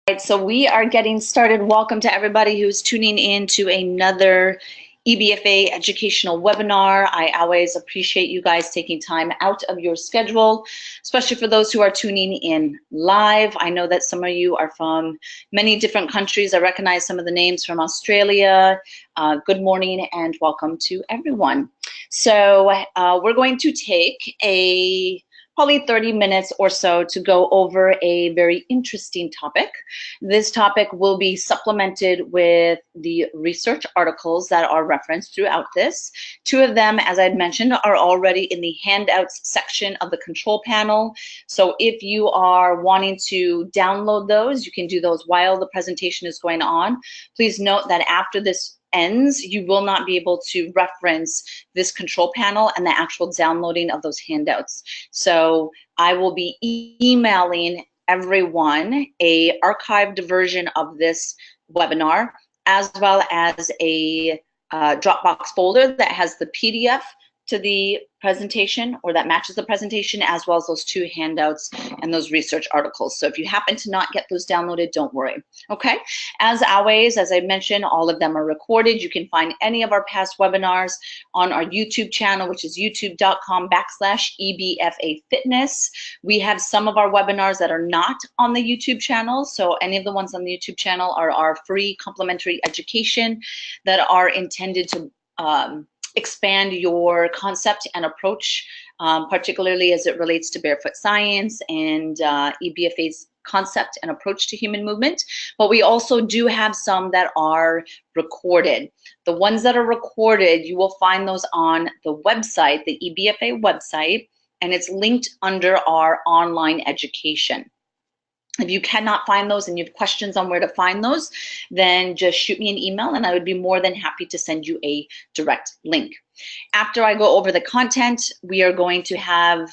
Right, so we are getting started. Welcome to everybody who's tuning in to another EBFA educational webinar. I always appreciate you guys taking time out of your schedule, especially for those who are tuning in live. I know that some of you are from many different countries. I recognize some of the names from Australia. Good morning and welcome to everyone. So we're going to take probably 30 minutes or so to go over a very interesting topic. This topic will be supplemented with the research articles that are referenced throughout this. Two of them, as I mentioned, are already in the handouts section of the control panel. So if you are wanting to download those, you can do those while the presentation is going on. Please note that after this ends, you will not be able to reference this control panel and the actual downloading of those handouts. So I will be emailing everyone a archived version of this webinar, as well as a Dropbox folder that has the PDF to the presentation, or that matches the presentation, as well as those two handouts and those research articles. So if you happen to not get those downloaded, don't worry. Okay, as always, as I mentioned, all of them are recorded. You can find any of our past webinars on our YouTube channel, which is youtube.com/EBFA Fitness. We have some of our webinars that are not on the YouTube channel. So any of the ones on the YouTube channel are our free complimentary education that are intended to expand your concept and approach, particularly as it relates to barefoot science and EBFA's concept and approach to human movement. But we also do have some that are recorded. The ones that are recorded, you will find those on the website, the EBFA website, and it's linked under our online education. If you cannot find those and you have questions on where to find those, then just shoot me an email and I would be more than happy to send you a direct link. After I go over the content, we are going to have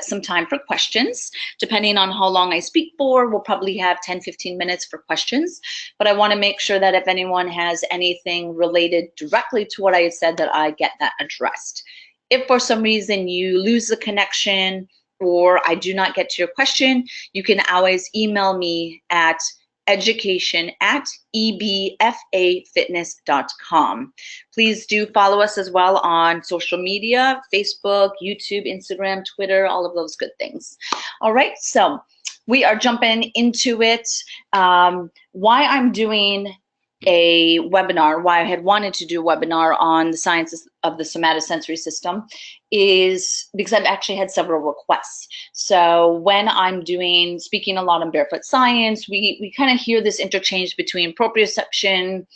some time for questions. Depending on how long I speak for, we'll probably have 10-15 minutes for questions. But I want to make sure that if anyone has anything related directly to what I said, that I get that addressed. If for some reason you lose the connection, or I do not get to your question, you can always email me at education@ebfafitness.com. Please do follow us as well on social media, Facebook, YouTube, Instagram, Twitter, all of those good things. All right, so we are jumping into it. Why I'm doing a webinar, why I had wanted to do a webinar on the sciences of the somatosensory system, is because I've actually had several requests. So when I'm speaking a lot on barefoot science, we kind of hear this interchange between proprioception,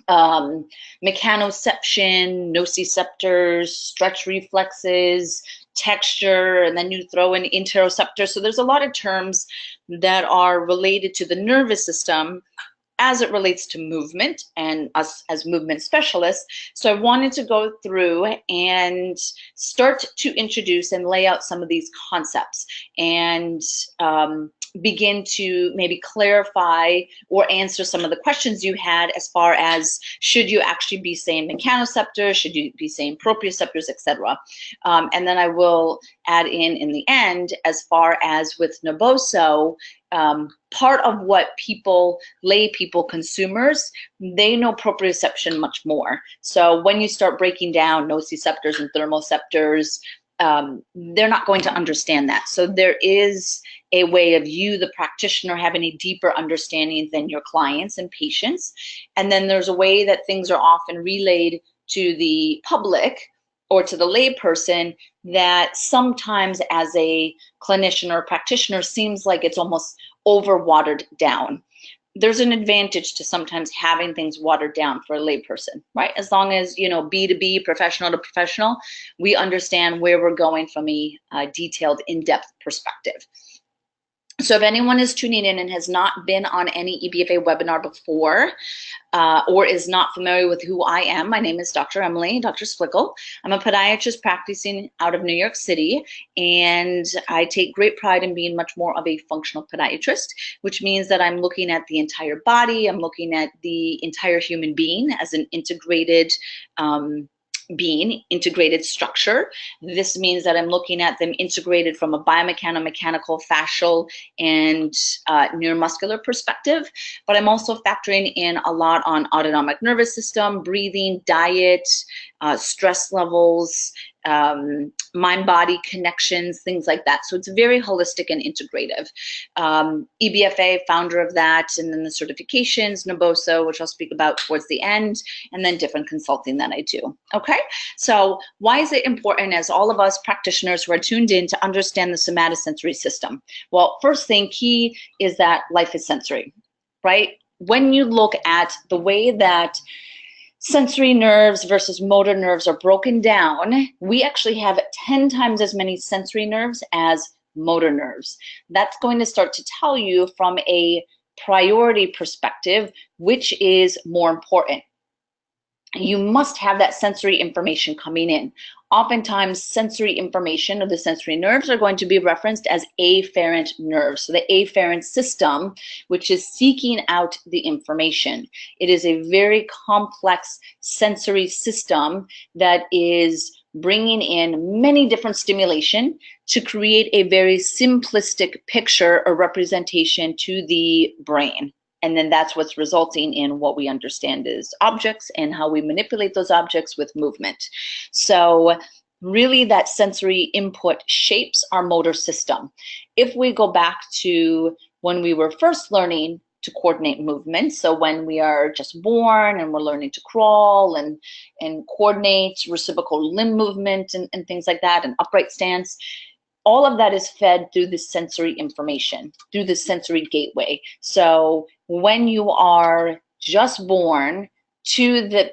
mechanoception, nociceptors, stretch reflexes, texture, and then you throw in interoceptor. So there's a lot of terms that are related to the nervous system as it relates to movement and us as movement specialists. So I wanted to go through and start to introduce and lay out some of these concepts and begin to maybe clarify or answer some of the questions you had as far as, should you actually be saying mechanoceptors, should you be saying proprioceptors, etc. And then I will add in the end, as far as with Naboso, part of what lay people, consumers, they know proprioception much more. So when you start breaking down nociceptors and thermoceptors, they're not going to understand that. So there is a way of you, the practitioner, having a deeper understanding than your clients and patients. And then there's a way that things are often relayed to the public or to the lay person that sometimes as a clinician or practitioner seems like it's almost over-watered down. There's an advantage to sometimes having things watered down for a lay person, right? As long as, you know, B2B, professional to professional, we understand where we're going from a detailed, in-depth perspective. So if anyone is tuning in and has not been on any EBFA webinar before, or is not familiar with who I am, my name is Dr. Emily, Dr. Splichal. I'm a podiatrist practicing out of New York City, and I take great pride in being much more of a functional podiatrist, which means that I'm looking at the entire body, I'm looking at the entire human being as an integrated being integrated structure. This means that I'm looking at them integrated from a biomechano-mechanical, fascial, and neuromuscular perspective. But I'm also factoring in a lot on autonomic nervous system, breathing, diet, stress levels, mind-body connections, things like that. So it's very holistic and integrative. EBFA, founder of that, and then the certifications, Naboso, which I'll speak about towards the end, and then different consulting that I do. Okay, so why is it important as all of us practitioners who are tuned in to understand the somatosensory system? Well, first thing key is that life is sensory, right? When you look at the way that sensory nerves versus motor nerves are broken down, we actually have 10 times as many sensory nerves as motor nerves. That's going to start to tell you from a priority perspective, which is more important. You must have that sensory information coming in. Oftentimes, sensory information of the sensory nerves are going to be referenced as afferent nerves. So the afferent system, which is seeking out the information. It is a very complex sensory system that is bringing in many different stimulation to create a very simplistic picture or representation to the brain. And then that's what's resulting in what we understand as objects and how we manipulate those objects with movement. So really that sensory input shapes our motor system. If we go back to when we were first learning to coordinate movement, so when we are just born and we're learning to crawl and coordinate reciprocal limb movement and things like that, and upright stance, all of that is fed through the sensory information, through the sensory gateway. So when you are just born to the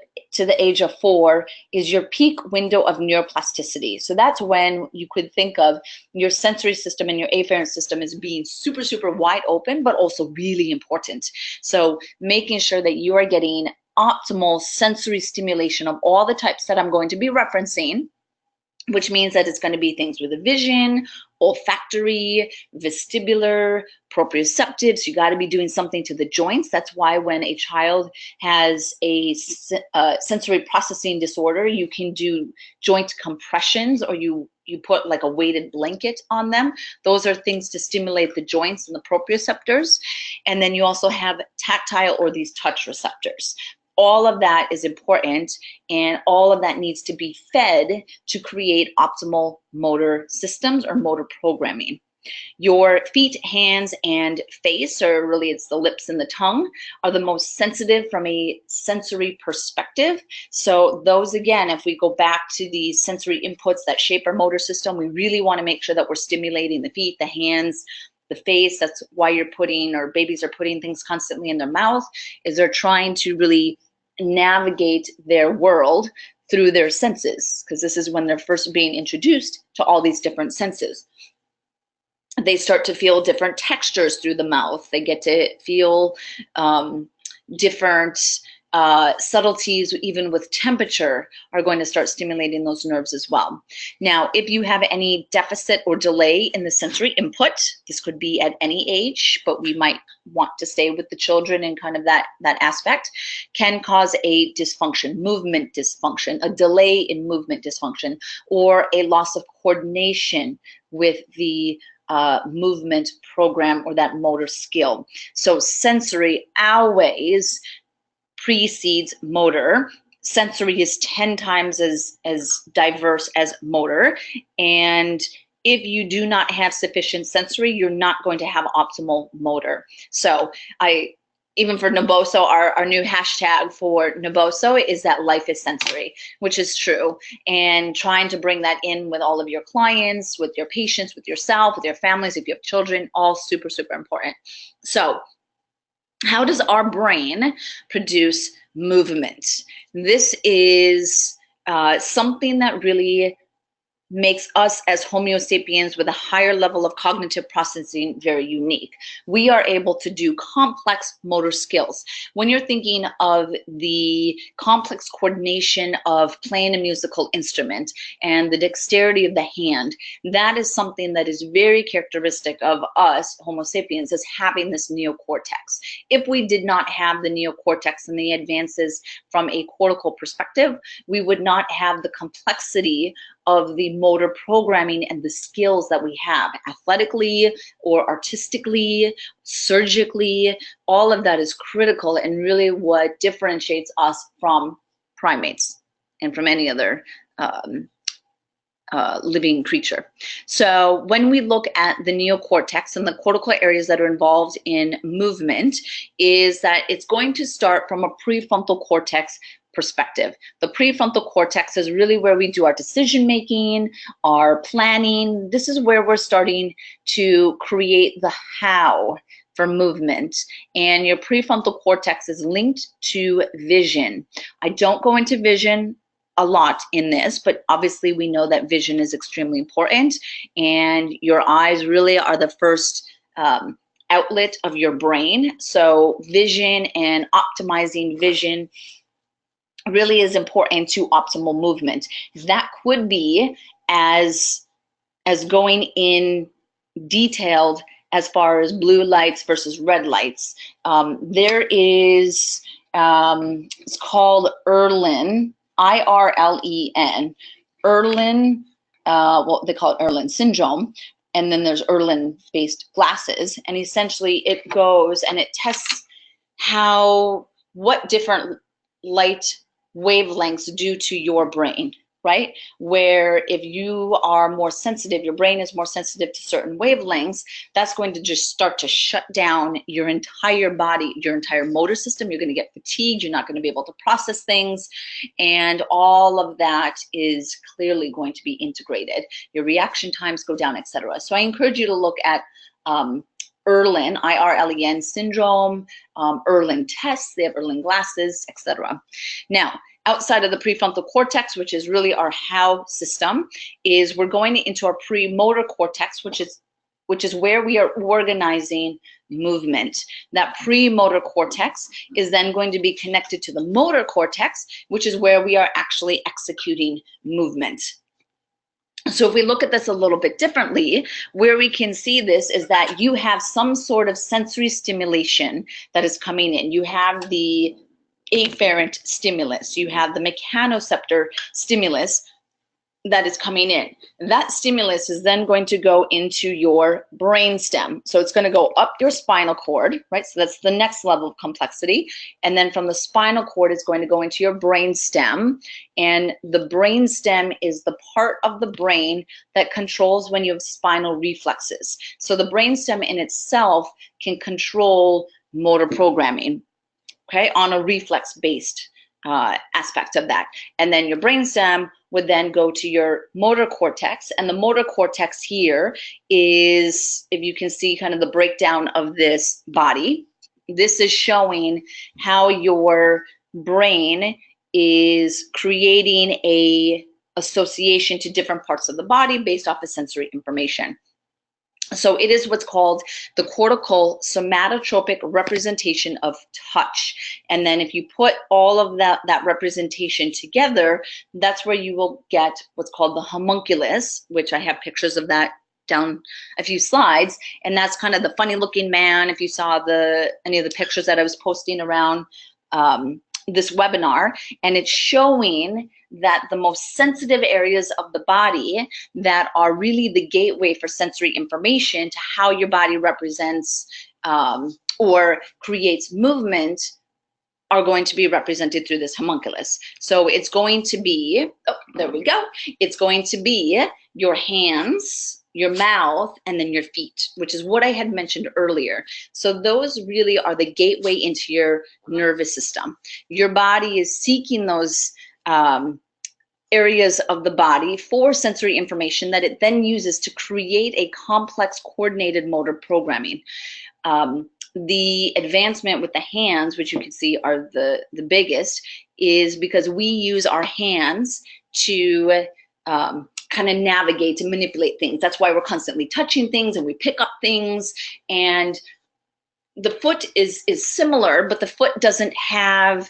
age of 4 is your peak window of neuroplasticity. So that's when you could think of your sensory system and your afferent system as being super, super wide open, but also really important. So making sure that you are getting optimal sensory stimulation of all the types that I'm going to be referencing, which means that it's going to be things with the vision, olfactory, vestibular, proprioceptives. You got to be doing something to the joints. That's why when a child has a sensory processing disorder, you can do joint compressions, or you put like a weighted blanket on them. Those are things to stimulate the joints and the proprioceptors. And then you also have tactile or these touch receptors. All of that is important, and all of that needs to be fed to create optimal motor systems or motor programming. Your feet, hands, and face, or really it's the lips and the tongue, are the most sensitive from a sensory perspective. So those, again, if we go back to the sensory inputs that shape our motor system, we really want to make sure that we're stimulating the feet, the hands, the face. That's why you're putting, or babies are putting things constantly in their mouth, is they're trying to really navigate their world through their senses, because this is when they're first being introduced to all these different senses. They start to feel different textures through the mouth. They get to feel different subtleties, even with temperature, are going to start stimulating those nerves as well. Now, if you have any deficit or delay in the sensory input, this could be at any age, but we might want to stay with the children in kind of that aspect, can cause a dysfunction, movement dysfunction, a delay in movement dysfunction, or a loss of coordination with the movement program or that motor skill. So sensory always precedes motor. Sensory is 10 times as diverse as motor. And if you do not have sufficient sensory, you're not going to have optimal motor. So even for Naboso, our new hashtag for Naboso is that life is sensory, which is true. And trying to bring that in with all of your clients, with your patients, with yourself, with your families, if you have children, all super, super important. So how does our brain produce movement? This is something that really makes us as Homo sapiens with a higher level of cognitive processing very unique. We are able to do complex motor skills. When you're thinking of the complex coordination of playing a musical instrument and the dexterity of the hand, that is something that is very characteristic of us, Homo sapiens, as having this neocortex. If we did not have the neocortex and the advances from a cortical perspective, we would not have the complexity of the motor programming and the skills that we have athletically or artistically, surgically. All of that is critical and really what differentiates us from primates and from any other living creature. So when we look at the neocortex and the cortical areas that are involved in movement, is that it's going to start from a prefrontal cortex perspective. The prefrontal cortex is really where we do our decision making, our planning. This is where we're starting to create the how for movement. And your prefrontal cortex is linked to vision. I don't go into vision a lot in this, but obviously we know that vision is extremely important, and your eyes really are the first outlet of your brain. So vision and optimizing vision really is important to optimal movement. That could be as going in detailed as far as blue lights versus red lights. There is, it's called Irlen, I-R-L-E-N, Irlen, well, they call it Irlen syndrome. And then there's Irlen-based glasses. And essentially it goes and it tests what different light wavelengths do to your brain, right? Where if you are more sensitive, your brain is more sensitive to certain wavelengths, that's going to just start to shut down your entire body, your entire motor system. You're going to get fatigued. You're not going to be able to process things. And all of that is clearly going to be integrated. Your reaction times go down, etc. So I encourage you to look at Irlen, I-R-L-E-N syndrome, Irlen tests, they have Irlen glasses, etc. Now, outside of the prefrontal cortex, which is really our how system, is we're going into our premotor cortex, which is where we are organizing movement. That premotor cortex is then going to be connected to the motor cortex, which is where we are actually executing movement. So if we look at this a little bit differently, where we can see this is that you have some sort of sensory stimulation that is coming in. You have the afferent stimulus. You have the mechanoceptor stimulus that is coming in. That stimulus is then going to go into your brain stem. So it's going to go up your spinal cord, right? So that's the next level of complexity. And then from the spinal cord, it's going to go into your brain stem. And the brain stem is the part of the brain that controls when you have spinal reflexes. So the brain stem in itself can control motor programming, okay, on a reflex-based aspect of that. And then your brainstem would then go to your motor cortex. And the motor cortex here is, if you can see kind of the breakdown of this body, this is showing how your brain is creating a association to different parts of the body based off of sensory information. So it is what's called the cortical somatotropic representation of touch. And then if you put all of that representation together, that's where you will get what's called the homunculus, which I have pictures of that down a few slides. And that's kind of the funny looking man. If you saw any of the pictures that I was posting around this webinar, and it's showing that the most sensitive areas of the body that are really the gateway for sensory information to how your body represents or creates movement are going to be represented through this homunculus. So it's going to be, oh, there we go. It's going to be your hands, your mouth, and then your feet, which is what I had mentioned earlier. So those really are the gateway into your nervous system. Your body is seeking those areas of the body for sensory information that it then uses to create a complex coordinated motor programming. The advancement with the hands, which you can see are the biggest, is because we use our hands to kind of navigate and manipulate things. That's why we're constantly touching things and we pick up things. And the foot is similar, but the foot doesn't have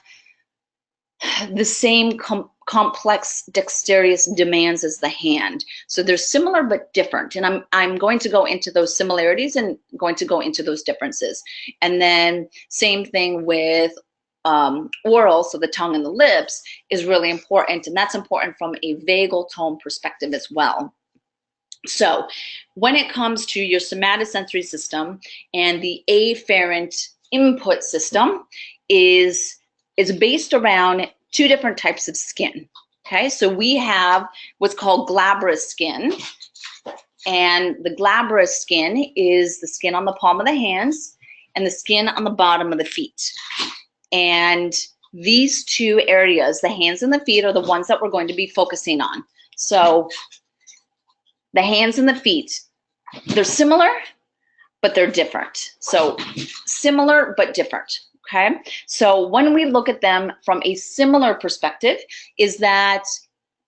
the same complex dexterous demands as the hand. So they're similar but different. And I'm going to go into those similarities and going to go into those differences. And then same thing with oral, so the tongue and the lips is really important. And that's important from a vagal tone perspective as well. So when it comes to your somatosensory system, and the afferent input system is based around two different types of skin. Okay, so we have what's called glabrous skin, and the glabrous skin is the skin on the palm of the hands and the skin on the bottom of the feet. And these two areas, the hands and the feet, are the ones that we're going to be focusing on. So the hands and the feet, they're similar, but they're different. So similar but different. Okay, so when we look at them from a similar perspective, is that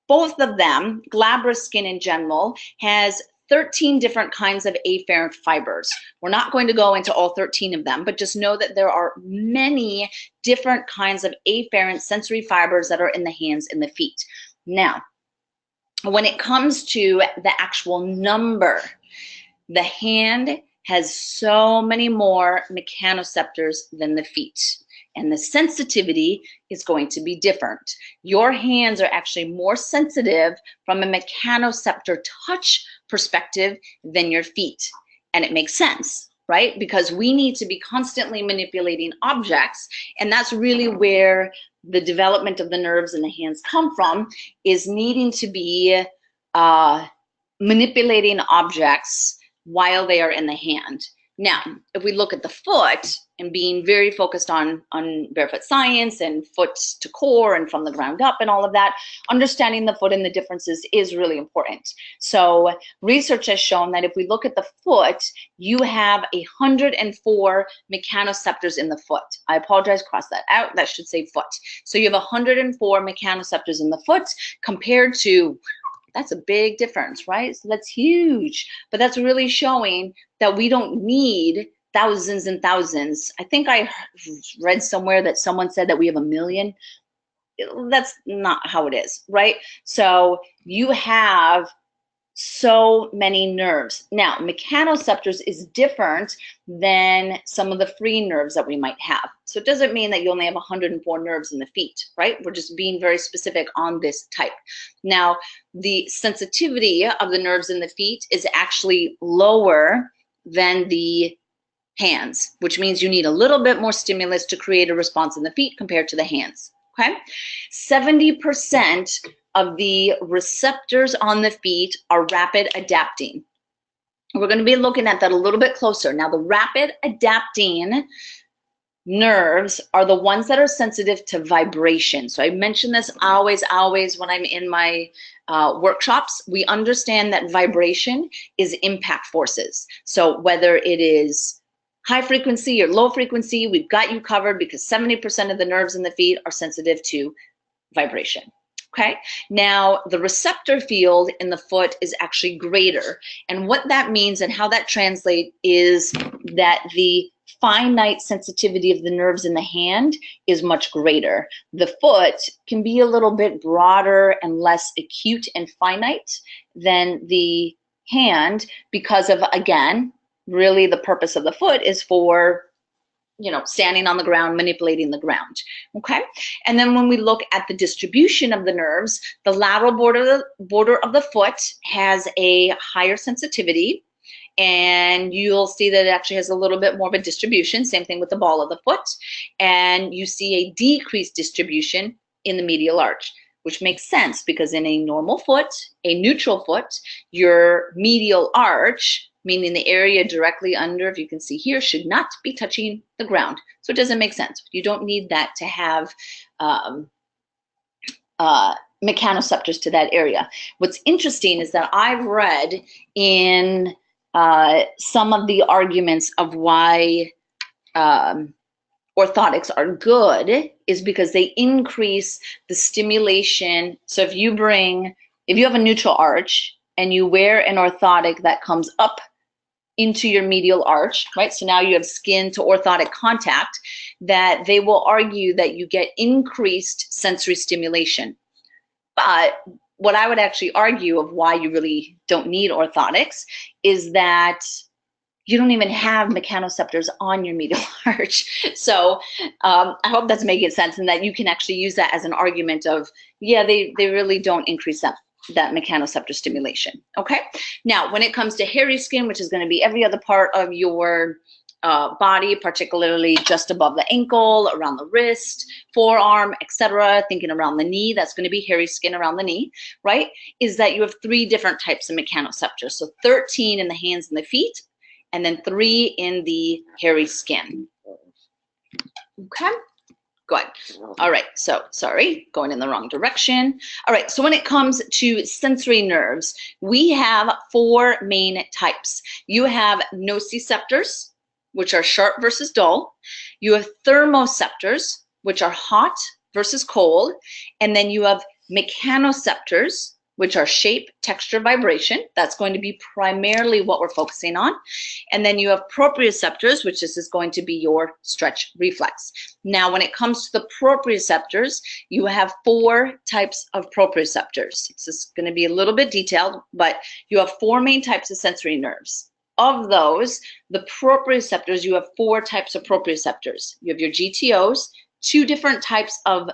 both of them, glabrous skin in general, has 13 different kinds of afferent fibers. We're not going to go into all 13 of them, but just know that there are many different kinds of afferent sensory fibers that are in the hands and the feet. Now, when it comes to the actual number, the hand has so many more mechanoceptors than the feet, and the sensitivity is going to be different. Your hands are actually more sensitive from a mechanoceptor touch perspective than your feet, and it makes sense, right? Because we need to be constantly manipulating objects, and that's really where the development of the nerves in the hands come from, is needing to be manipulating objects while they are in the hand. Now, if we look at the foot and being very focused on barefoot science and foot to core and from the ground up and all of that, understanding the foot and the differences is really important. So research has shown that if we look at the foot, you have 104 mechanoceptors in the foot. I apologize, cross that out. That should say foot. So you have 104 mechanoceptors in the foot compared to, that's a big difference, right? So that's huge, but that's really showing that we don't need thousands and thousands. I think I read somewhere that someone said that we have 1 million. That's not how it is, right? So you have so many nerves. Now, mechanoceptors is different than some of the free nerves that we might have. So it doesn't mean that you only have 104 nerves in the feet, right? We're just being very specific on this type. Now, the sensitivity of the nerves in the feet is actually lower than the hands, which means you need a little bit more stimulus to create a response in the feet compared to the hands, okay? 70% of the receptors on the feet are rapid adapting. We're going to be looking at that a little bit closer. Now, the rapid adapting nerves are the ones that are sensitive to vibration. So I mention this always when I'm in my workshops. We understand that vibration is impact forces. So whether it is high frequency or low frequency, we've got you covered, because 70% of the nerves in the feet are sensitive to vibration. Okay, now the receptor field in the foot is actually greater. And what that means and how that translates is that the finite sensitivity of the nerves in the hand is much greater. The foot can be a little bit broader and less acute and finite than the hand because of, again, really the purpose of the foot is for, you know, standing on the ground, manipulating the ground, okay? And then when we look at the distribution of the nerves, the lateral border of the foot has a higher sensitivity, and you'll see that it actually has a little bit more of a distribution, same thing with the ball of the foot, and you see a decreased distribution in the medial arch, which makes sense because in a normal foot, a neutral foot, your medial arch, meaning the area directly under, if you can see here, should not be touching the ground. So it doesn't make sense. You don't need that to have mechanoceptors to that area. What's interesting is that I've read in some of the arguments of why orthotics are good is because they increase the stimulation. So if you have a neutral arch and you wear an orthotic that comes up into your medial arch, right? So now you have skin to orthotic contact, that they will argue that you get increased sensory stimulation. But what I would actually argue of why you really don't need orthotics is that you don't even have mechanoceptors on your medial arch. So I hope that's making sense, and that you can actually use that as an argument of, yeah, they really don't increase that mechanoceptor stimulation. Okay. Now, when it comes to hairy skin, which is going to be every other part of your body, particularly just above the ankle, around the wrist, forearm, etc., thinking around the knee, that's going to be hairy skin around the knee, right? Is that you have 3 different types of mechanoceptors. So 13 in the hands and the feet, and then 3 in the hairy skin. Okay. Good. All right. So sorry, going in the wrong direction. All right. So when it comes to sensory nerves, we have 4 main types. You have nociceptors, which are sharp versus dull. You have thermoceptors, which are hot versus cold. And then you have mechanoceptors, which are shape, texture, vibration. That's going to be primarily what we're focusing on. And then you have proprioceptors, which is going to be your stretch reflex. Now, when it comes to the proprioceptors, you have 4 types of proprioceptors. This is going to be a little bit detailed, but you have 4 main types of sensory nerves. Of those, the proprioceptors, you have 4 types of proprioceptors. You have your GTOs, 2 different types of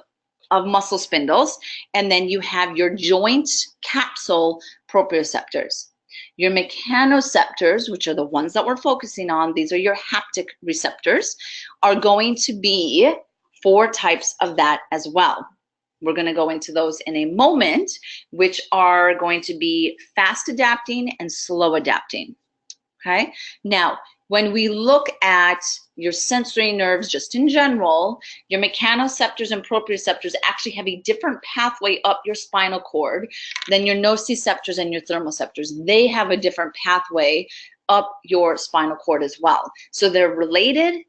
muscle spindles, and then you have your joint capsule proprioceptors. Your mechanoceptors, which are the ones that we're focusing on, these are your haptic receptors, are going to be 4 types of that as well. We're going to go into those in a moment, which are going to be fast adapting and slow adapting. Okay. Now, when we look at your sensory nerves just in general, your mechanoceptors and proprioceptors actually have a different pathway up your spinal cord than your nociceptors and your thermoceptors. They have a different pathway up your spinal cord as well. So they're related,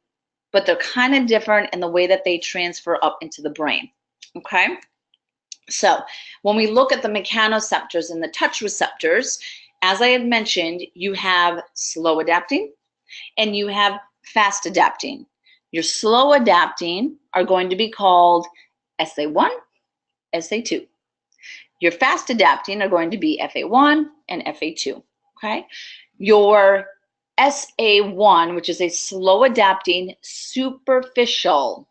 but they're kind of different in the way that they transfer up into the brain. Okay. So when we look at the mechanoceptors and the touch receptors, as I had mentioned, you have slow adapting and you have fast adapting. Your slow adapting are going to be called SA1, SA2. Your fast adapting are going to be FA1 and FA2, okay? Your SA1, which is a slow adapting superficial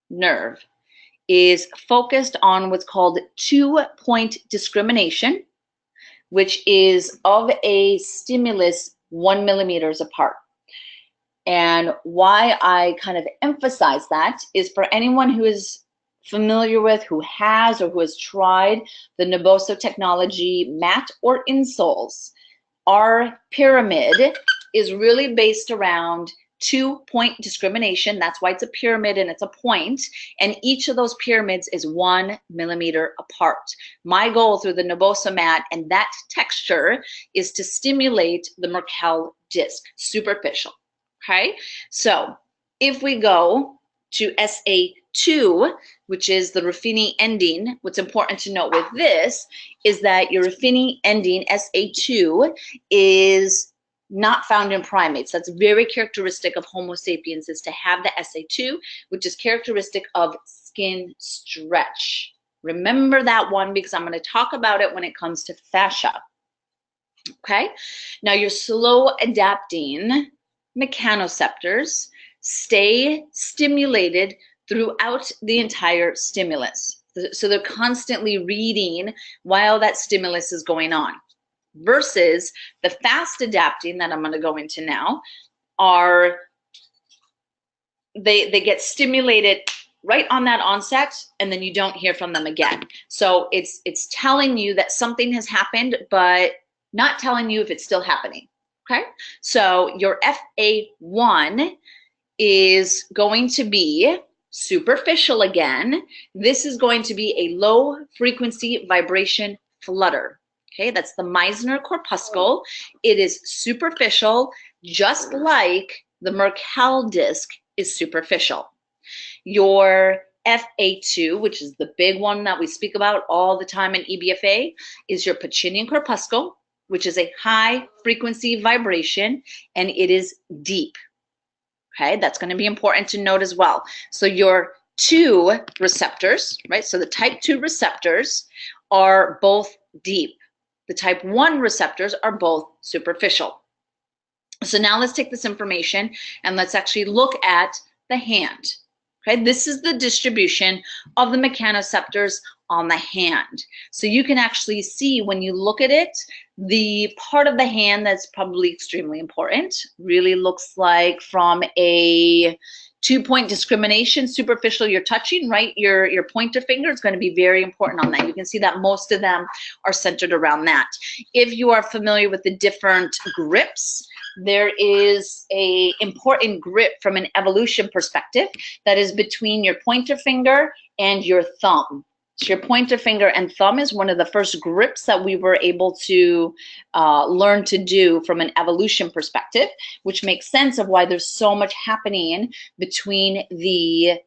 nerve, is focused on what's called 2-point discrimination, which is of a stimulus 1 millimeters apart. And why I kind of emphasize that is for anyone who is familiar with, who has or who has tried the Nervoso technology mat or insoles, our pyramid is really based around 2-point discrimination. That's why it's a pyramid and it's a point. And each of those pyramids is 1 millimeter apart. My goal through the Nervoso mat and that texture is to stimulate the Merkel disc, superficial. Okay, so if we go to SA2, which is the Ruffini ending, what's important to note with this is that your Ruffini ending, SA2, is not found in primates. That's very characteristic of Homo sapiens, is to have the SA2, which is characteristic of skin stretch. Remember that one because I'm going to talk about it when it comes to fascia. Okay, now your slow adapting mechanoceptors stay stimulated throughout the entire stimulus. So they're constantly reading while that stimulus is going on. Versus the fast adapting that I'm going to go into now are, they get stimulated right on that onset and then you don't hear from them again. So it's telling you that something has happened, but not telling you if it's still happening. Okay, so your FA1 is going to be superficial again. This is going to be a low frequency vibration flutter. Okay, that's the Meissner corpuscle. It is superficial, just like the Merkel disc is superficial. Your FA2, which is the big one that we speak about all the time in EBFA, is your Pacinian corpuscle, which is a high frequency vibration, and it is deep. Okay, that's going to be important to note as well. So your 2 receptors, right? So the type 2 receptors are both deep. The type 1 receptors are both superficial. So now let's take this information and let's actually look at the hand. Okay, this is the distribution of the mechanoceptors on the hand. So you can actually see when you look at it, the part of the hand that's probably extremely important really looks like from a 2-point discrimination, superficial you're touching, right? Your pointer finger is going to be very important on that. You can see that most of them are centered around that. If you are familiar with the different grips, there is a important grip from an evolution perspective that is between your pointer finger and your thumb. So your pointer finger and thumb is one of the first grips that we were able to learn to do from an evolution perspective, which makes sense of why there's so much happening between the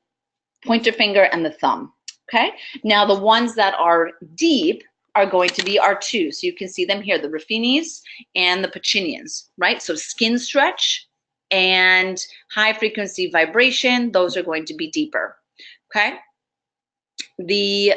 pointer finger and the thumb. Okay, now the ones that are deep are going to be our 2. So you can see them here, the Raffinis and the Pacinians, right? So skin stretch and high frequency vibration, those are going to be deeper, okay? The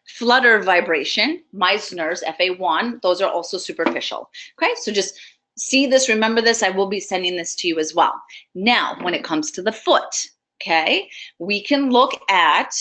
flutter vibration, Meissner's, FA1, those are also superficial, okay? So just see this, remember this, I will be sending this to you as well. Now, when it comes to the foot, okay, we can look at,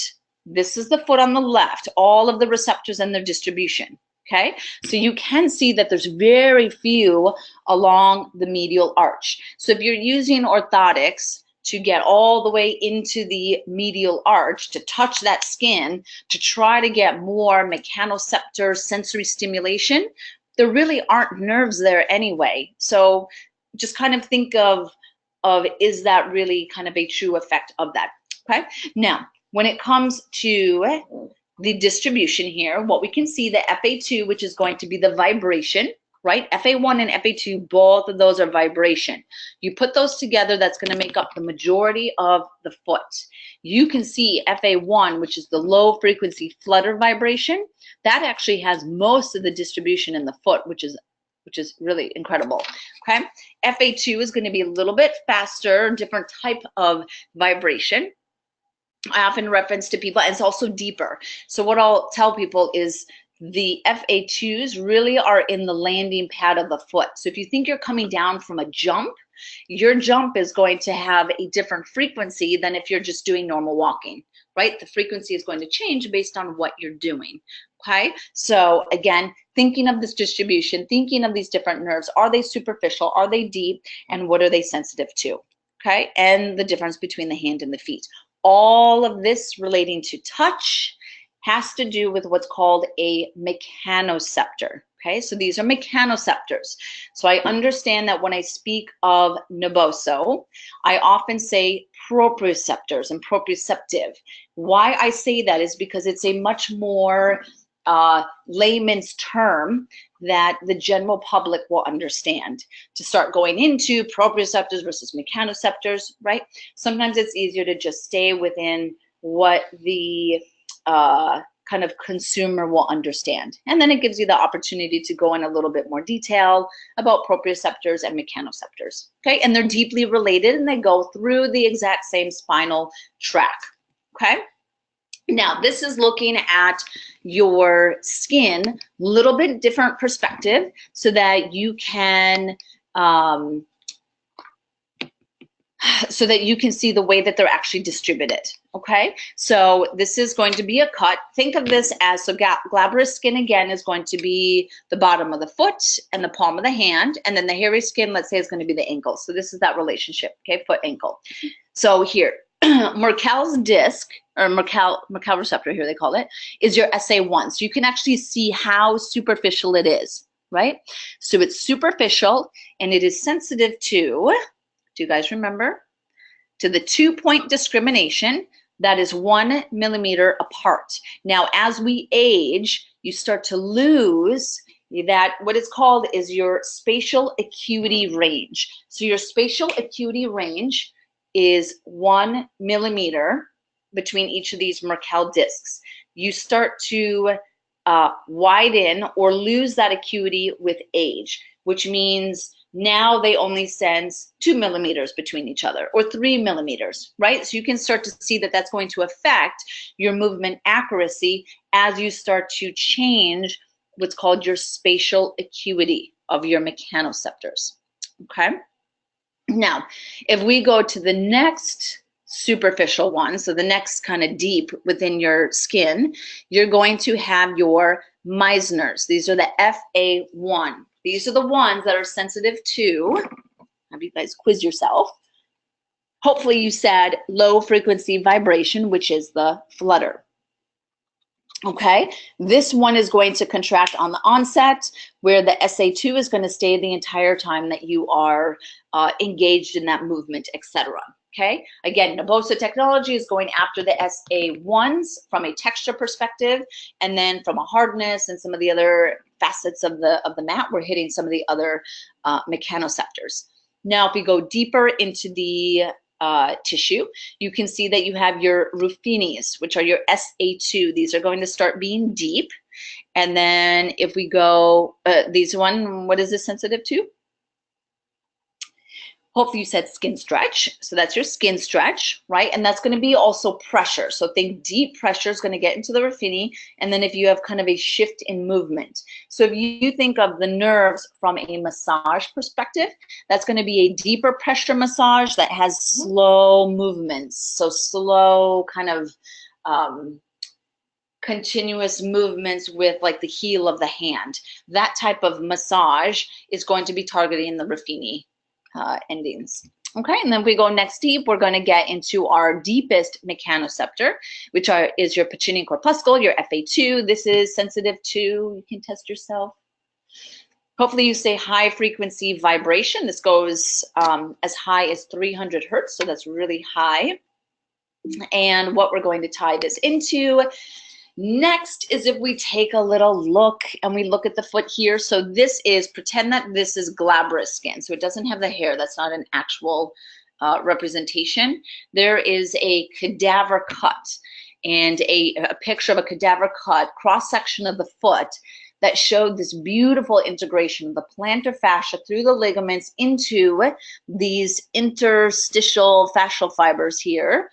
this is the foot on the left, all of the receptors and their distribution, okay? So you can see that there's very few along the medial arch. So if you're using orthotics to get all the way into the medial arch, to touch that skin, to try to get more mechanoceptor sensory stimulation, there really aren't nerves there anyway. So just kind of think of is that really kind of a true effect of that, okay? Now, when it comes to the distribution here, what we can see, the FA2, which is going to be the vibration, right? FA1 and FA2, both of those are vibration. You put those together, that's going to make up the majority of the foot. You can see FA1, which is the low frequency flutter vibration, that actually has most of the distribution in the foot, which is really incredible, okay? FA2 is going to be a little bit faster, different type of vibration. I often reference to people, and it's also deeper. So what I'll tell people is the FA2s really are in the landing pad of the foot. So if you think you're coming down from a jump, your jump is going to have a different frequency than if you're just doing normal walking, right? The frequency is going to change based on what you're doing, okay? So again, thinking of this distribution, thinking of these different nerves, are they superficial, are they deep, and what are they sensitive to, okay? And the difference between the hand and the feet. All of this relating to touch has to do with what's called a mechanoceptor. Okay, so these are mechanoceptors. So I understand that when I speak of Naboso, I often say proprioceptors and proprioceptive. Why I say that is because it's a much more layman's term that the general public will understand. To start going into proprioceptors versus mechanoceptors, right? Sometimes it's easier to just stay within what the kind of consumer will understand. And then it gives you the opportunity to go in a little bit more detail about proprioceptors and mechanoceptors, okay? And they're deeply related and they go through the exact same spinal tract, okay? Now, this is looking at your skin, a little bit different perspective so that you can see the way that they're actually distributed, okay? So this is going to be a cut. Think of this as, so glabrous skin again is going to be the bottom of the foot and the palm of the hand, and then the hairy skin, let's say, is going to be the ankle. So this is that relationship, okay, foot, ankle. So here, Merkel's disc, or Mechanoceptor here they call it, is your SA1. So you can actually see how superficial it is, right? So it's superficial and it is sensitive to, do you guys remember? To the 2-point discrimination that is 1 millimeter apart. Now, as we age, you start to lose that, what it's called is your spatial acuity range. So your spatial acuity range is 1 millimeter between each of these Merkel discs. You start to widen or lose that acuity with age, which means now they only sense 2 millimeters between each other or 3 millimeters, right? So you can start to see that that's going to affect your movement accuracy as you start to change what's called your spatial acuity of your mechanoceptors, okay? Now, if we go to the next superficial one, so the next kind of deep within your skin, you're going to have your Meissners. These are the FA1. These are the ones that are sensitive to, have you guys quiz yourself. Hopefully you said low frequency vibration, which is the flutter. Okay, this one is going to contract on the onset, where the SA2 is going to stay the entire time that you are engaged in that movement, etc. Okay, again, Nabosa technology is going after the SA1s from a texture perspective, and then from a hardness and some of the other facets of the mat, we're hitting some of the other mechanoceptors. Now, if we go deeper into the tissue, you can see that you have your Rufinis, which are your SA2. These are going to start being deep. And then if we go, these one, what is this sensitive to? Hopefully you said skin stretch. So that's your skin stretch, right? And that's going to be also pressure. So think deep pressure is going to get into the Ruffini. And then if you have kind of a shift in movement. So if you think of the nerves from a massage perspective, that's going to be a deeper pressure massage that has slow movements. So slow kind of continuous movements with like the heel of the hand. That type of massage is going to be targeting the Ruffini endings. Okay, and then if we go next deep, we're going to get into our deepest mechanoceptor, which is your Pacinian corpuscle, your FA2. This is sensitive to, you can test yourself. Hopefully you say high frequency vibration. This goes as high as 300 hertz, so that's really high. And what we're going to tie this into next is if we take a little look and we look at the foot here. So this is, pretend that this is glabrous skin. So it doesn't have the hair. That's not an actual representation. There is a cadaver cut and a picture of a cadaver cut cross-section of the foot that showed this beautiful integration of the plantar fascia through the ligaments into these interstitial fascial fibers here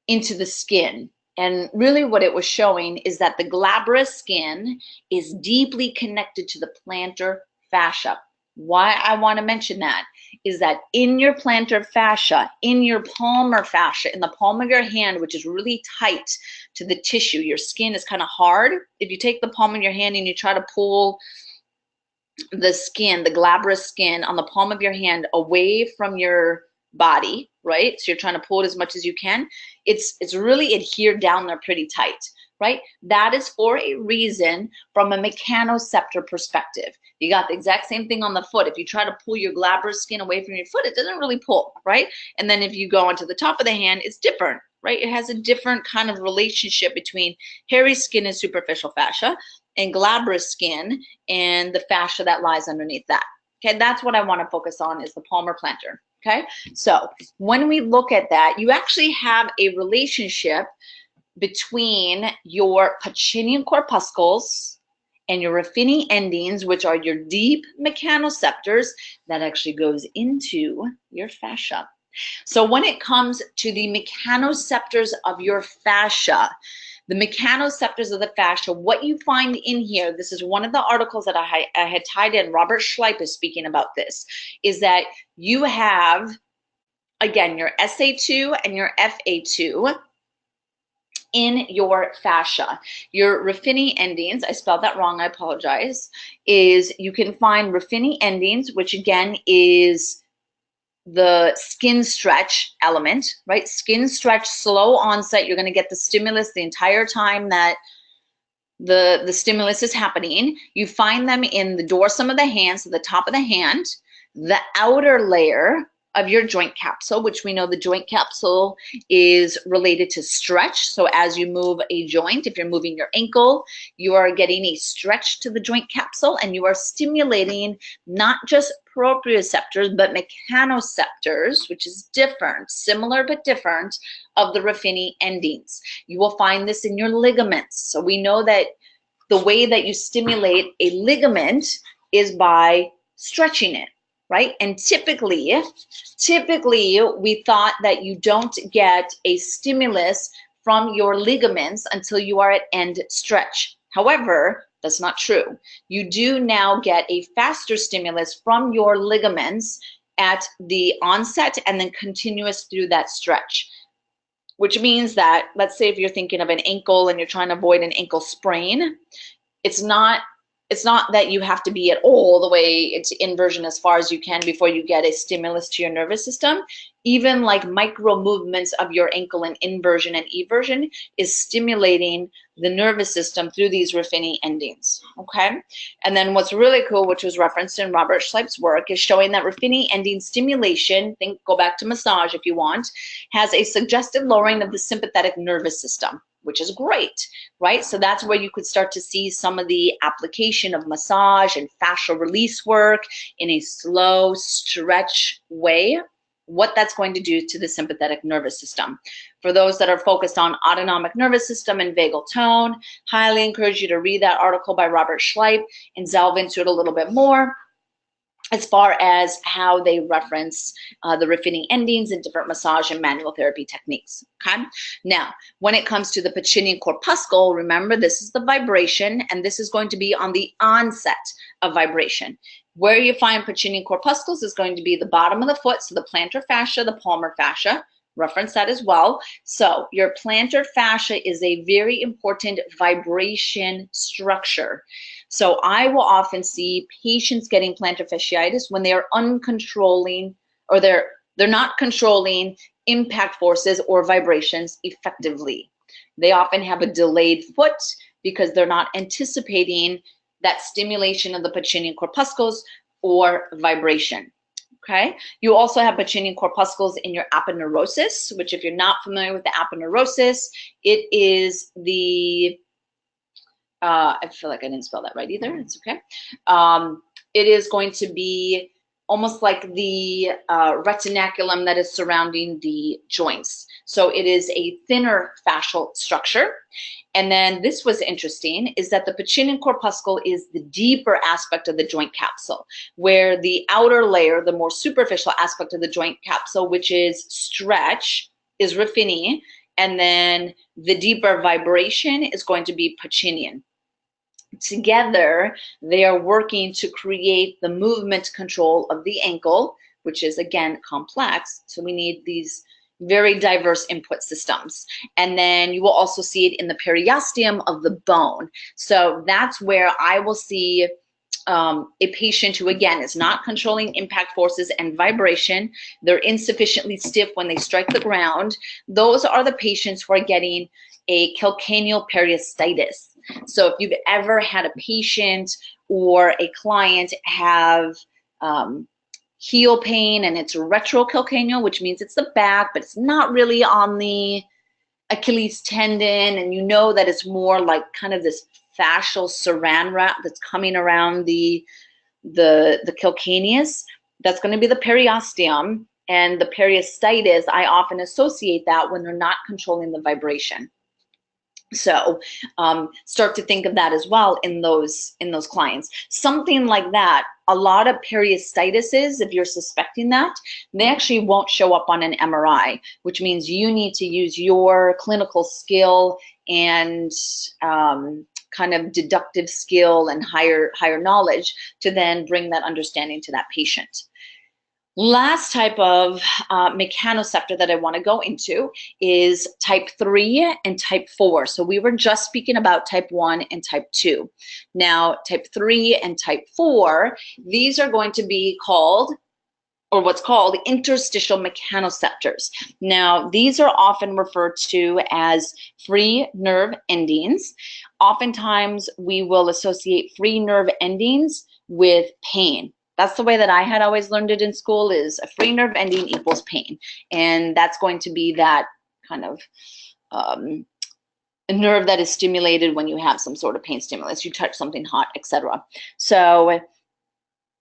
into the skin. And really what it was showing is that the glabrous skin is deeply connected to the plantar fascia. Why I want to mention that is that in your plantar fascia, in your palmar fascia, in the palm of your hand, which is really tight to the tissue, your skin is kind of hard. If you take the palm of your hand and you try to pull the skin, the glabrous skin on the palm of your hand away from your body, right? So you're trying to pull it as much as you can. It's really adhered down there pretty tight, right? That is for a reason from a mechanoceptor perspective. You got the exact same thing on the foot. If you try to pull your glabrous skin away from your foot, it doesn't really pull, right? And then if you go onto the top of the hand, it's different, right? It has a different kind of relationship between hairy skin and superficial fascia and glabrous skin and the fascia that lies underneath that. Okay, that's what I want to focus on is the palmar plantar. Okay, so when we look at that, you actually have a relationship between your Pacinian corpuscles and your Ruffini endings, which are your deep mechanoceptors, that actually goes into your fascia. So when it comes to the mechanoceptors of your fascia, the mechanoceptors of the fascia, what you find in here, this is one of the articles that I had tied in, Robert Schleip is speaking about this, is that you have, again, your SA2 and your FA2 in your fascia. Your Ruffini endings, I spelled that wrong, I apologize, is you can find Ruffini endings, which again is the skin stretch element, right? Skin stretch, slow onset. You're going to get the stimulus the entire time that the stimulus is happening. You find them in the dorsum of the hand, so the top of the hand, the outer layer of your joint capsule, which we know the joint capsule is related to stretch. So as you move a joint, if you're moving your ankle, you are getting a stretch to the joint capsule, and you are stimulating not just proprioceptors, but mechanoceptors, which is different, similar but different, of the Ruffini endings. You will find this in your ligaments. So we know that the way that you stimulate a ligament is by stretching it, right? And typically we thought that you don't get a stimulus from your ligaments until you are at end stretch. However, that's not true. You do now get a faster stimulus from your ligaments at the onset and then continuous through that stretch, which means that, let's say if you're thinking of an ankle and you're trying to avoid an ankle sprain, it's not that you have to be at all the way into inversion as far as you can before you get a stimulus to your nervous system. Even like micro movements of your ankle in inversion and eversion is stimulating the nervous system through these Ruffini endings, okay? And then what's really cool, which was referenced in Robert Schleip's work, is showing that Ruffini ending stimulation, go back to massage if you want, has a suggestive lowering of the sympathetic nervous system, which is great, right? So that's where you could start to see some of the application of massage and fascial release work in a slow stretch way, what that's going to do to the sympathetic nervous system. For those that are focused on autonomic nervous system and vagal tone, highly encourage you to read that article by Robert Schleip and delve into it a little bit more as far as how they reference the Ruffini endings in different massage and manual therapy techniques, okay? Now, when it comes to the Pacinian corpuscle, remember this is the vibration, and this is going to be on the onset of vibration. Where you find Pacinian corpuscles is going to be the bottom of the foot, so the plantar fascia, the palmar fascia, reference that as well. So your plantar fascia is a very important vibration structure. So I will often see patients getting plantar fasciitis when they are uncontrolling, or they're not controlling impact forces or vibrations effectively. They often have a delayed foot because they're not anticipating that stimulation of the Pacinian corpuscles or vibration. Okay, you also have Pacinian corpuscles in your aponeurosis, which if you're not familiar with the aponeurosis, it is the, I feel like I didn't spell that right either, it's okay. It is going to be almost like the retinaculum that is surrounding the joints. So it is a thinner fascial structure. And then this was interesting, is that the Pacinian corpuscle is the deeper aspect of the joint capsule, where the outer layer, the more superficial aspect of the joint capsule, which is stretch, is Ruffini, and then the deeper vibration is going to be Pacinian. Together, they are working to create the movement control of the ankle, which is, again, complex. So we need these very diverse input systems. And then you will also see it in the periosteum of the bone. So that's where I will see a patient who, again, is not controlling impact forces and vibration. They're insufficiently stiff when they strike the ground. Those are the patients who are getting a calcaneal periostitis. So if you've ever had a patient or a client have heel pain and it's retrocalcaneal, which means it's the back, but it's not really on the Achilles tendon, and you know that it's more like kind of this fascial saran wrap that's coming around the calcaneus, that's going to be the periosteum. And the periostitis, I often associate that when they're not controlling the vibration. So start to think of that as well in those clients. Something like that, a lot of periostitises, if you're suspecting that, they actually won't show up on an MRI, which means you need to use your clinical skill and kind of deductive skill and higher knowledge to then bring that understanding to that patient. Last type of mechanoceptor that I want to go into is type 3 and type 4. So we were just speaking about type 1 and type 2. Now, type 3 and type 4, these are going to be called, or what's called, interstitial mechanoceptors. Now, these are often referred to as free nerve endings. Oftentimes, we will associate free nerve endings with pain. That's the way that I had always learned it in school, is a free nerve ending equals pain. And that's going to be that kind of a nerve that is stimulated when you have some sort of pain stimulus, you touch something hot, etc. So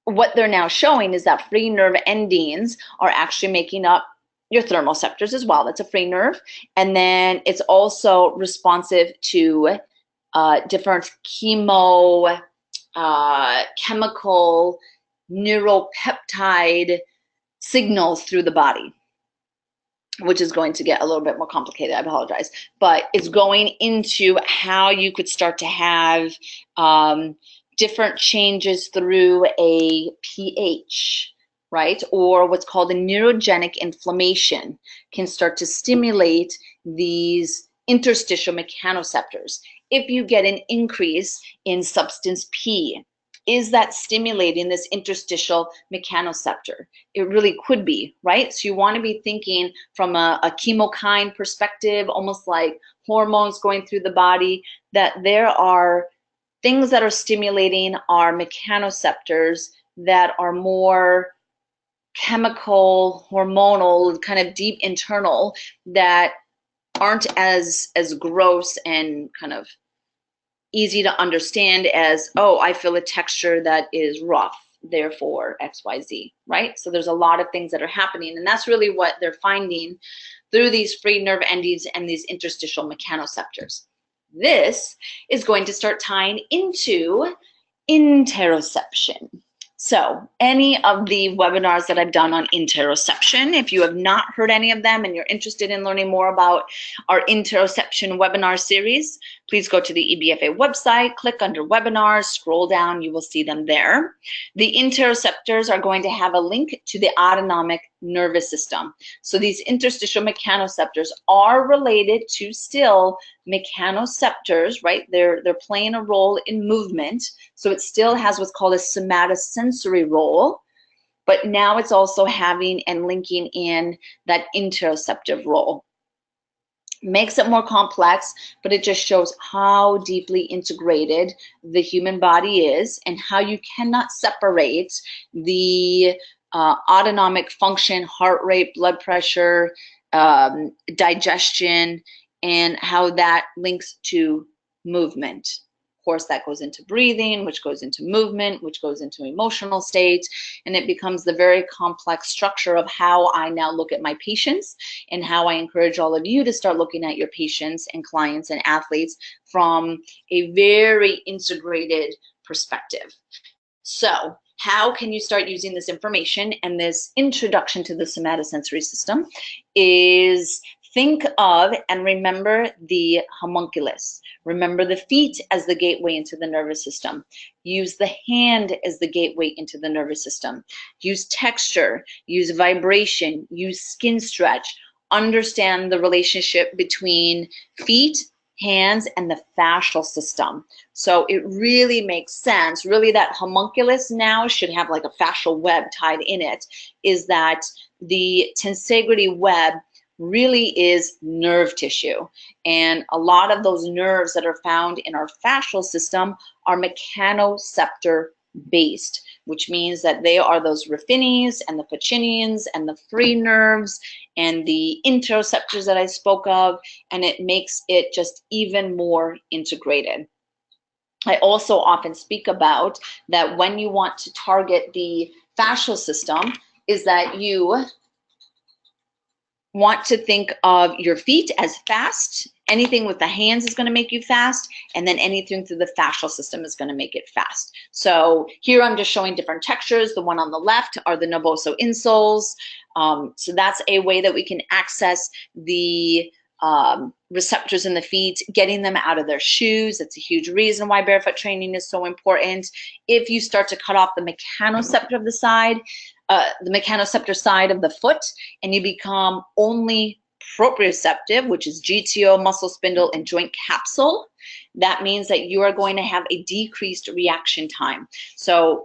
what they're now showing is that free nerve endings are actually making up your thermoceptors as well. That's a free nerve. And then it's also responsive to different chemical, neuropeptide signals through the body, which is going to get a little bit more complicated. I apologize. But it's going into how you could start to have different changes through a pH, right? Or what's called a neurogenic inflammation can start to stimulate these interstitial mechanoceptors. If you get an increase in substance P, is that stimulating this interstitial mechanoceptor? It really could be, right? So you want to be thinking from a chemokine perspective, almost like hormones going through the body, that there are things that are stimulating our mechanoceptors that are more chemical, hormonal, kind of deep internal, that aren't as gross and kind of easy to understand as, oh, I feel a texture that is rough, therefore XYZ, right? So there's a lot of things that are happening, and that's really what they're finding through these free nerve endings and these interstitial mechanoceptors. This is going to start tying into interoception. So any of the webinars that I've done on interoception, if you have not heard any of them and you're interested in learning more about our interoception webinar series, please go to the EBFA website, click under webinars, scroll down, you will see them there. The interoceptors are going to have a link to the autonomic nervous system. So these interstitial mechanoceptors are related to still mechanoceptors, right? They're playing a role in movement. So it still has what's called a somatosensory role, but now it's also having and linking in that interoceptive role. Makes it more complex, but it just shows how deeply integrated the human body is and how you cannot separate the autonomic function, heart rate, blood pressure, digestion, and how that links to movement. Of course, that goes into breathing, which goes into movement, which goes into emotional state, and it becomes the very complex structure of how I now look at my patients and how I encourage all of you to start looking at your patients and clients and athletes from a very integrated perspective. So how can you start using this information and this introduction to the somatosensory system is think of and remember the homunculus. Remember the feet as the gateway into the nervous system. Use the hand as the gateway into the nervous system. Use texture, use vibration, use skin stretch. Understand the relationship between feet, hands, and the fascial system. So it really makes sense. Really, that homunculus now should have like a fascial web tied in it, is that the tensegrity web really is nerve tissue. And a lot of those nerves that are found in our fascial system are mechanoceptor based, which means that they are those raphinis and the pacinians and the free nerves and the interoceptors that I spoke of, and it makes it just even more integrated. I also often speak about that when you want to target the fascial system is that you want to think of your feet as fast. Anything with the hands is going to make you fast, and then anything through the fascial system is going to make it fast. So here I'm just showing different textures. The one on the left are the noboso insoles. So that's a way that we can access the receptors in the feet, getting them out of their shoes. That's a huge reason why barefoot training is so important. If you start to cut off the mechanoceptor of the side, the mechanoceptor side of the foot, and you become only proprioceptive, which is GTO, muscle spindle, and joint capsule, that means that you are going to have a decreased reaction time. So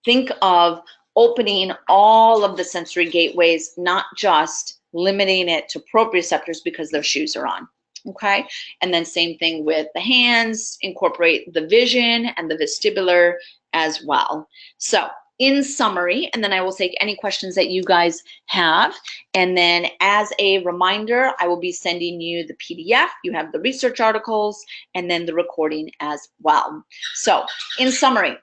think of opening all of the sensory gateways, not just limiting it to proprioceptors because their shoes are on. Okay, and then same thing with the hands, incorporate the vision and the vestibular as well. So in summary, and then I will take any questions that you guys have. And then as a reminder, I will be sending you the PDF. You have the research articles and then the recording as well. So in summary,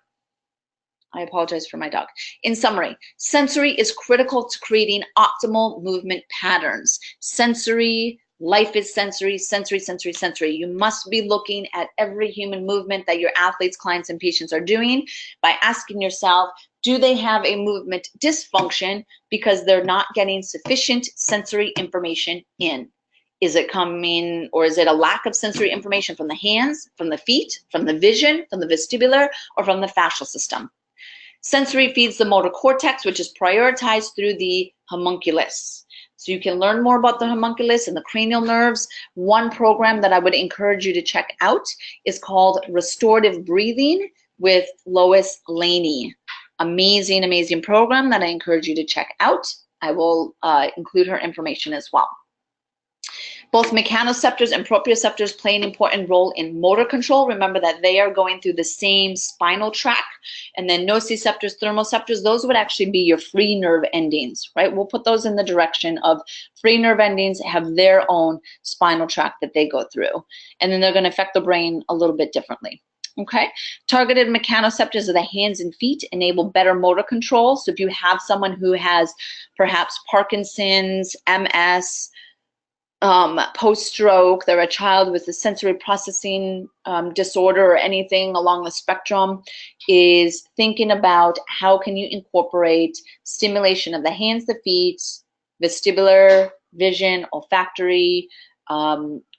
I apologize for my dog. In summary, sensory is critical to creating optimal movement patterns. Sensory, life is sensory, sensory, sensory, sensory. You must be looking at every human movement that your athletes, clients, and patients are doing by asking yourself, do they have a movement dysfunction because they're not getting sufficient sensory information in? Is it coming, or is it a lack of sensory information from the hands, from the feet, from the vision, from the vestibular, or from the fascial system? Sensory feeds the motor cortex, which is prioritized through the homunculus. So you can learn more about the homunculus and the cranial nerves. One program that I would encourage you to check out is called Restorative Breathing with Lois Laney. Amazing, amazing program that I encourage you to check out. I will include her information as well. Both mechanoceptors and proprioceptors play an important role in motor control. Remember that they are going through the same spinal tract. And then nociceptors, thermoceptors, those would actually be your free nerve endings, right? We'll put those in the direction of free nerve endings have their own spinal tract that they go through. And then they're going to affect the brain a little bit differently. Okay, targeted mechanoceptors of the hands and feet enable better motor control. So if you have someone who has perhaps Parkinson's, MS, post-stroke, they're a child with a sensory processing disorder or anything along the spectrum, is thinking about how can you incorporate stimulation of the hands, the feet, vestibular, vision, olfactory,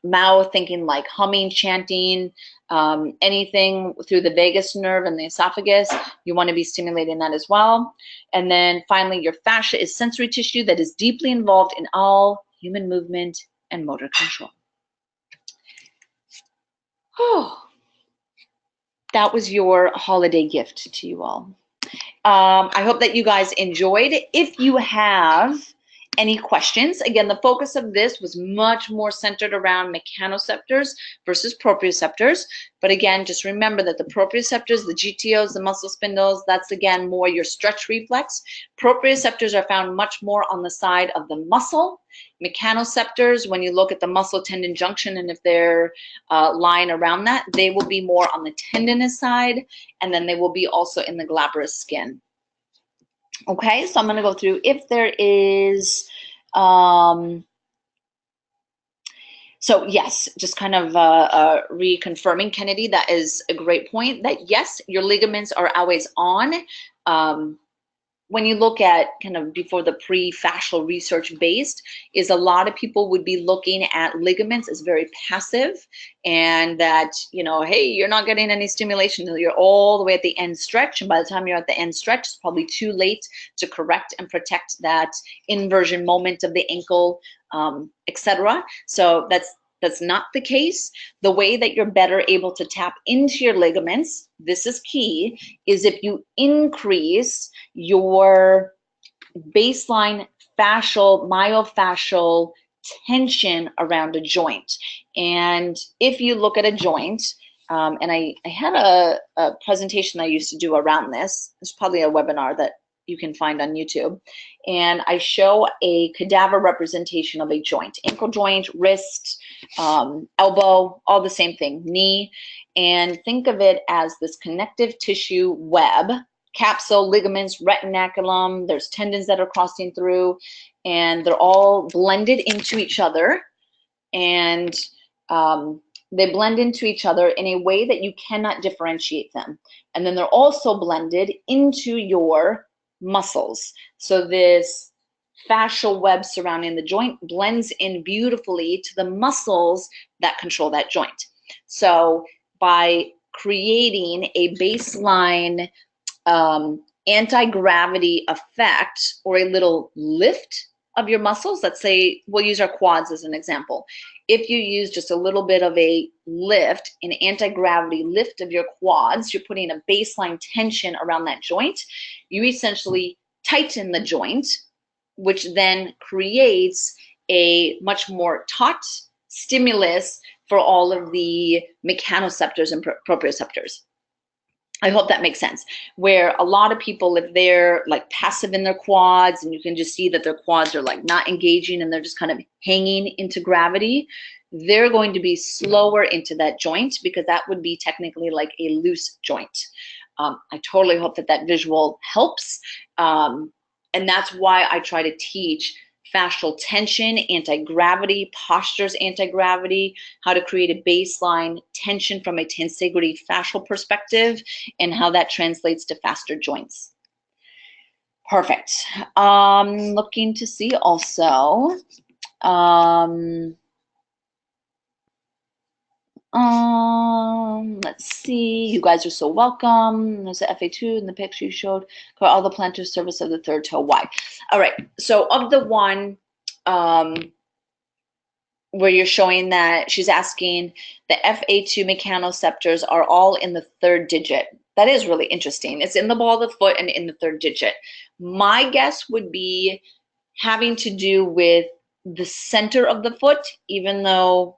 mouth, thinking like humming, chanting, anything through the vagus nerve and the esophagus, you want to be stimulating that as well. And then finally, your fascia is sensory tissue that is deeply involved in all human movement and motor control. Oh, that was your holiday gift to you all. I hope that you guys enjoyed. If you have any questions, again, the focus of this was much more centered around mechanoceptors versus proprioceptors. But again, just remember that the proprioceptors, the GTOs, the muscle spindles, that's again more your stretch reflex. Proprioceptors are found much more on the side of the muscle. Mechanoceptors, when you look at the muscle tendon junction, and if they're lying around that, they will be more on the tendinous side, and then they will be also in the glabrous skin. Okay, so I'm going to go through if there is, so yes, just kind of reconfirming, Kennedy, that is a great point, that yes, your ligaments are always on. When you look at kind of before the pre-fascial research based, is a lot of people would be looking at ligaments as very passive, and that, you know, hey, you're not getting any stimulation until you're all the way at the end stretch, and by the time you're at the end stretch, it's probably too late to correct and protect that inversion moment of the ankle, etc. So that's not the case. The way that you're better able to tap into your ligaments, this is key, is if you increase your baseline fascial, myofascial tension around a joint. And if you look at a joint, and I had a presentation I used to do around this. There's probably a webinar that you can find on YouTube. And I show a cadaver representation of a joint, ankle joint, wrist, elbow, all the same thing, knee. And think of it as this connective tissue web, capsule, ligaments, retinaculum, there's tendons that are crossing through, and they're all blended into each other. And they blend into each other in a way that you cannot differentiate them. And then they're also blended into your muscles. So this fascial web surrounding the joint blends in beautifully to the muscles that control that joint. So by creating a baseline anti-gravity effect or a little lift of your muscles, let's say we'll use our quads as an example. If you use just a little bit of a lift, an anti-gravity lift of your quads, you're putting a baseline tension around that joint. You essentially tighten the joint, which then creates a much more taut stimulus for all of the mechanoceptors and proprioceptors. I hope that makes sense. Where a lot of people, if they're like passive in their quads and you can just see that their quads are like not engaging and they're just kind of hanging into gravity, they're going to be slower into that joint because that would be technically like a loose joint. I totally hope that that visual helps. And that's why I try to teach fascial tension, anti-gravity, postures anti-gravity, how to create a baseline tension from a tensegrity fascial perspective, and how that translates to faster joints. Perfect. Looking to see also, let's see, you guys are so welcome. There's the FA2 in the picture you showed. Cover all the plantar surface of the third toe. Why? All right, so of the one where you're showing that she's asking the FA2 mechanoceptors are all in the third digit. That is really interesting. It's in the ball of the foot and in the third digit. My guess would be having to do with the center of the foot, even though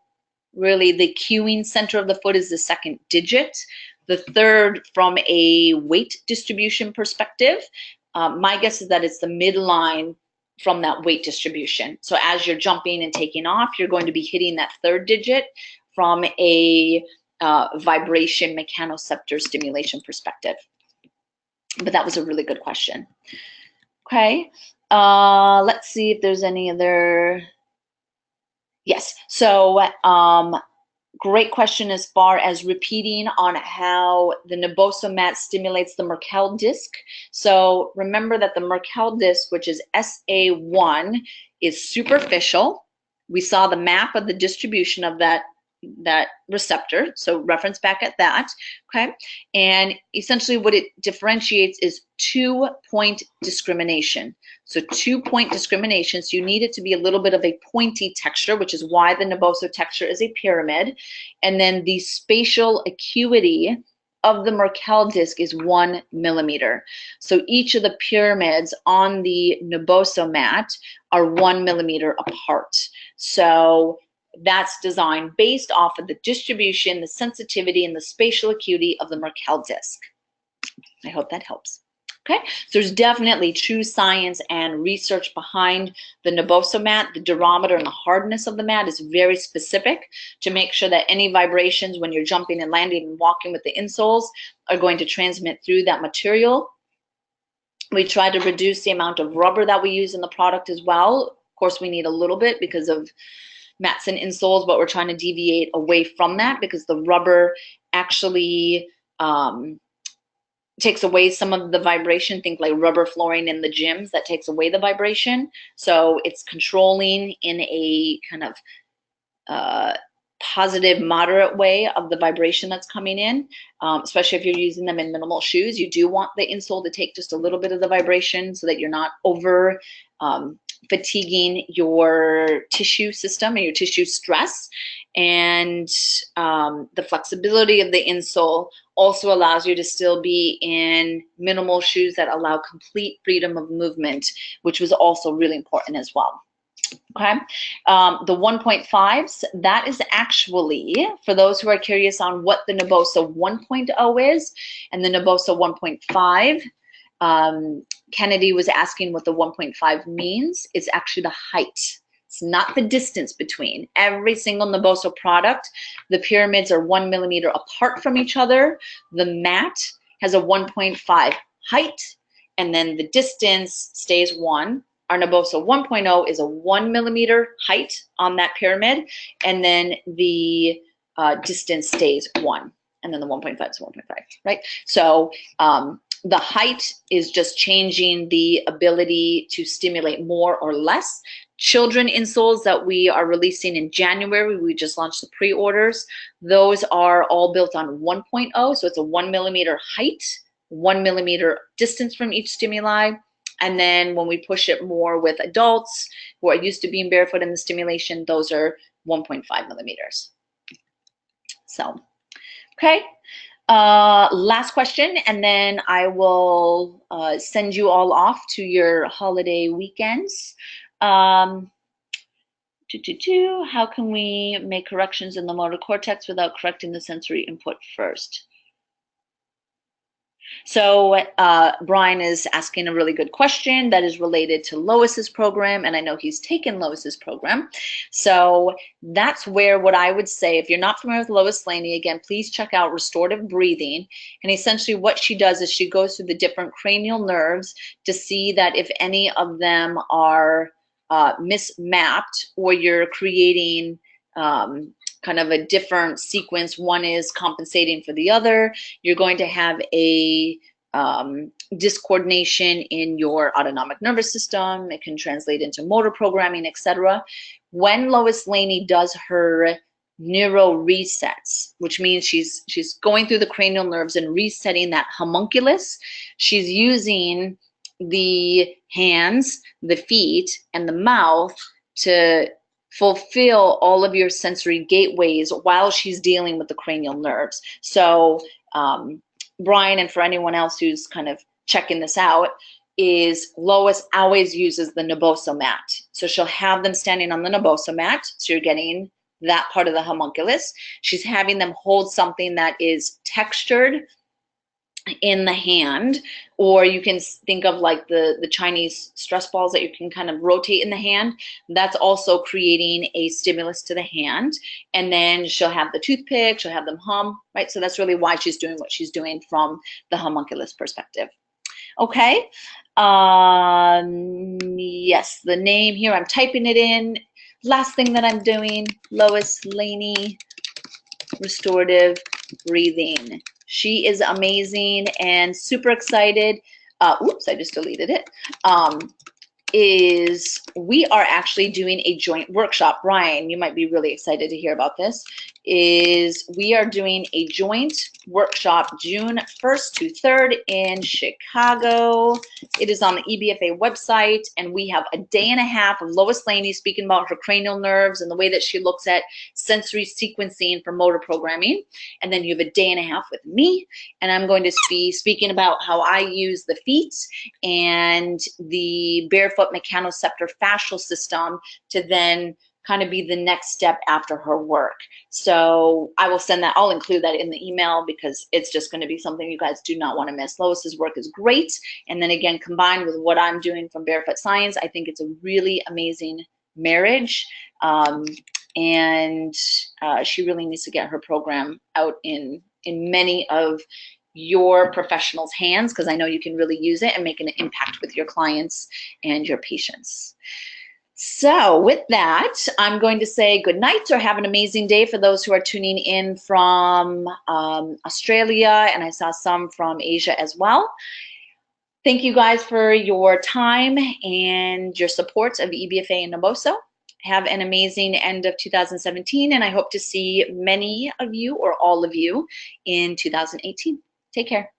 really the cueing center of the foot is the second digit. The third from a weight distribution perspective, my guess is that it's the midline from that weight distribution. So as you're jumping and taking off, you're going to be hitting that third digit from a vibration mechanoceptor stimulation perspective. But that was a really good question. Okay, let's see if there's any other. Yes, so great question as far as repeating on how the Naboso mat stimulates the Merkel disc. So remember that the Merkel disc, which is SA1, is superficial. We saw the map of the distribution of that receptor, so reference back at that, okay? And essentially what it differentiates is 2-point discrimination. So 2-point discrimination, so you need it to be a little bit of a pointy texture, which is why the Naboso texture is a pyramid. And then the spatial acuity of the Merkel disc is 1 millimeter. So each of the pyramids on the Naboso mat are 1 millimeter apart. So that's designed based off of the distribution, the sensitivity, and the spatial acuity of the Merkel disc. I hope that helps. Okay, so there's definitely true science and research behind the Naboso mat. The durometer and the hardness of the mat is very specific to make sure that any vibrations when you're jumping and landing and walking with the insoles are going to transmit through that material. We try to reduce the amount of rubber that we use in the product as well. Of course, we need a little bit because of mats and insoles, but we're trying to deviate away from that because the rubber actually takes away some of the vibration. Think like rubber flooring in the gyms, that takes away the vibration. So it's controlling in a kind of positive, moderate way of the vibration that's coming in, especially if you're using them in minimal shoes. You do want the insole to take just a little bit of the vibration so that you're not over fatiguing your tissue system and your tissue stress. And the flexibility of the insole also allows you to still be in minimal shoes that allow complete freedom of movement, which was also really important as well. Okay, the 1.5s, that is actually, for those who are curious on what the Naboso 1.0 is and the Naboso 1.5, Kennedy was asking what the 1.5 means. It's actually the height. It's not the distance between. Every single Naboso product, the pyramids are 1 millimeter apart from each other. The mat has a 1.5 height, and then the distance stays 1. Our Naboso 1.0 is a 1 millimeter height on that pyramid, and then the distance stays 1, and then the 1.5 is 1.5, right? So the height is just changing the ability to stimulate more or less. Children insoles that we are releasing in January, we just launched the pre-orders. Those are all built on 1.0, so it's a 1 millimeter height, 1 millimeter distance from each stimuli. And then when we push it more with adults who are used to being barefoot in the stimulation, those are 1.5 millimeters. So, okay. Last question, and then I will send you all off to your holiday weekends. How can we make corrections in the motor cortex without correcting the sensory input first? So Brian is asking a really good question that is related to Lois's program, and I know he's taken Lois's program. So that's where what I would say, if you're not familiar with Lois Laney, again, please check out restorative breathing. And essentially what she does is she goes through the different cranial nerves to see that if any of them are mismapped, or you're creating kind of a different sequence. One is compensating for the other. You're going to have a discoordination in your autonomic nervous system. It can translate into motor programming, etc. When Lois Laney does her neuro resets, which means she's going through the cranial nerves and resetting that homunculus, she's using the hands, the feet, and the mouth to fulfill all of your sensory gateways while she's dealing with the cranial nerves. So Brian, and for anyone else who's kind of checking this out, is Lois always uses the Naboso mat. So she'll have them standing on the Naboso mat, so you're getting that part of the homunculus. She's having them hold something that is textured in the hand, or you can think of like the Chinese stress balls that you can kind of rotate in the hand. That's also creating a stimulus to the hand. And then she'll have the toothpick, she'll have them hum, right? So that's really why she's doing what she's doing from the homunculus perspective. Okay. Yes, the name here, I'm typing it in. Last thing that I'm doing, Lois Laney, restorative breathing. She is amazing and super excited. Oops, I just deleted it. We are actually doing a joint workshop. Brian, you might be really excited to hear about this. We are doing a joint workshop June 1st to 3rd in Chicago. It is on the EBFA website, and we have a day and a half of Lois Laney speaking about her cranial nerves and the way that she looks at sensory sequencing for motor programming. And then you have a day and a half with me, and I'm going to be speaking about how I use the feet and the barefoot mechanoceptor fascial system to then kind of be the next step after her work. So I will send that, I'll include that in the email, because it's just going to be something you guys do not want to miss. Lois's work is great. And then again, combined with what I'm doing from Barefoot Science, I think it's a really amazing marriage. And she really needs to get her program out in many of your professionals' hands, because I know you can really use it and make an impact with your clients and your patients. So with that, I'm going to say good night, or have an amazing day for those who are tuning in from Australia, and I saw some from Asia as well. Thank you guys for your time and your support of EBFA and Naboso. Have an amazing end of 2017, and I hope to see many of you or all of you in 2018. Take care.